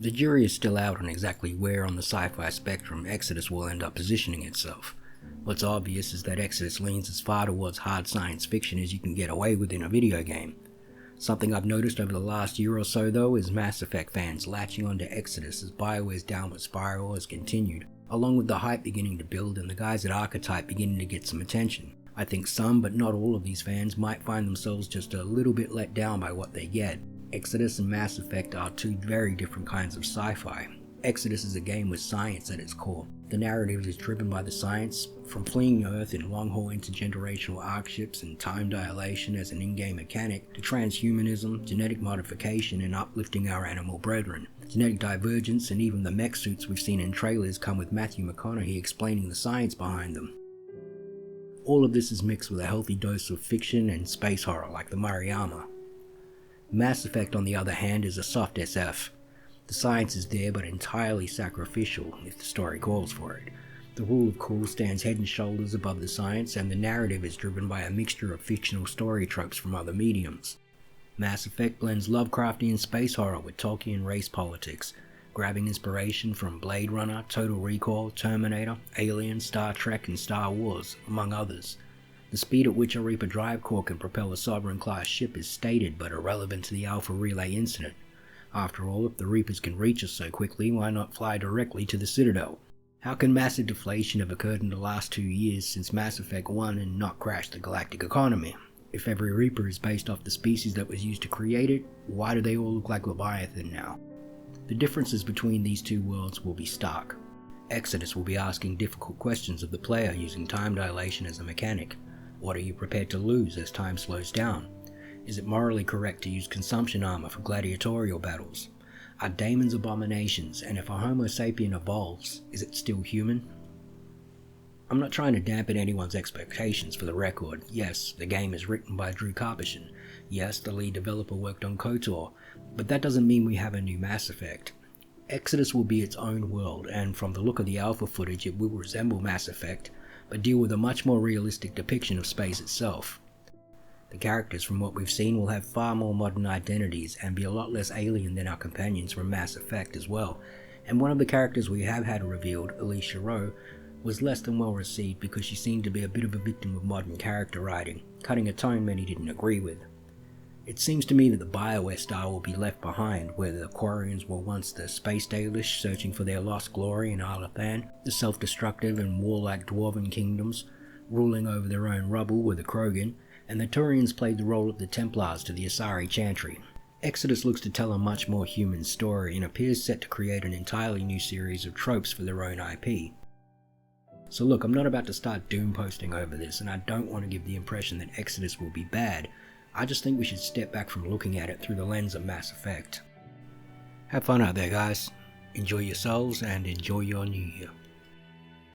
The jury is still out on exactly where on the sci-fi spectrum Exodus will end up positioning itself. What's obvious is that Exodus leans as far towards hard science fiction as you can get away with in a video game. Something I've noticed over the last year or so though is Mass Effect fans latching onto Exodus as BioWare's downward spiral has continued, along with the hype beginning to build and the guys at Archetype beginning to get some attention. I think some, but not all of these fans might find themselves just a little bit let down by what they get. Exodus and Mass Effect are two very different kinds of sci-fi. Exodus is a game with science at its core. The narrative is driven by the science, from fleeing Earth in long-haul intergenerational arc ships and time dilation as an in-game mechanic, to transhumanism, genetic modification, and uplifting our animal brethren. Genetic divergence and even the mech suits we've seen in trailers come with Matthew McConaughey explaining the science behind them. All of this is mixed with a healthy dose of fiction and space horror like the Mariama. Mass Effect, on the other hand, is a soft SF. The science is there, but entirely sacrificial if the story calls for it. The rule of cool stands head and shoulders above the science, and the narrative is driven by a mixture of fictional story tropes from other mediums. Mass Effect blends Lovecraftian space horror with Tolkien race politics, grabbing inspiration from Blade Runner, Total Recall, Terminator, Alien, Star Trek, and Star Wars, among others. The speed at which a Reaper drive core can propel a Sovereign-class ship is stated but irrelevant to the Alpha Relay incident. After all, if the Reapers can reach us so quickly, why not fly directly to the Citadel? How can massive deflation have occurred in the last 2 years since Mass Effect 1 and not crash the galactic economy? If every Reaper is based off the species that was used to create it, why do they all look like Leviathan now? The differences between these two worlds will be stark. Exodus will be asking difficult questions of the player using time dilation as a mechanic. What are you prepared to lose as time slows down? Is it morally correct to use consumption armor for gladiatorial battles? Are daemons abominations, and if a Homo sapien evolves, is it still human? I'm not trying to dampen anyone's expectations, for the record. Yes, the game is written by Drew Karpyshyn. Yes, the lead developer worked on KOTOR, but that doesn't mean we have a new Mass Effect. Exodus will be its own world, and from the look of the alpha footage it will resemble Mass Effect, but deal with a much more realistic depiction of space itself. The characters from what we've seen will have far more modern identities and be a lot less alien than our companions from Mass Effect as well, and one of the characters we have had revealed, Alicia Rowe, was less than well received because she seemed to be a bit of a victim of modern character writing, cutting a tone many didn't agree with. It seems to me that the BioWare style will be left behind, where the Quarians were once the space Dalish searching for their lost glory in Arlathan, the self-destructive and warlike dwarven kingdoms, ruling over their own rubble with the Krogan, and the Turians played the role of the Templars to the Asari Chantry. Exodus looks to tell a much more human story and appears set to create an entirely new series of tropes for their own IP. So look, I'm not about to start doom posting over this, and I don't want to give the impression that Exodus will be bad. I just think we should step back from looking at it through the lens of Mass Effect. Have fun out there, guys. Enjoy your souls and enjoy your new year.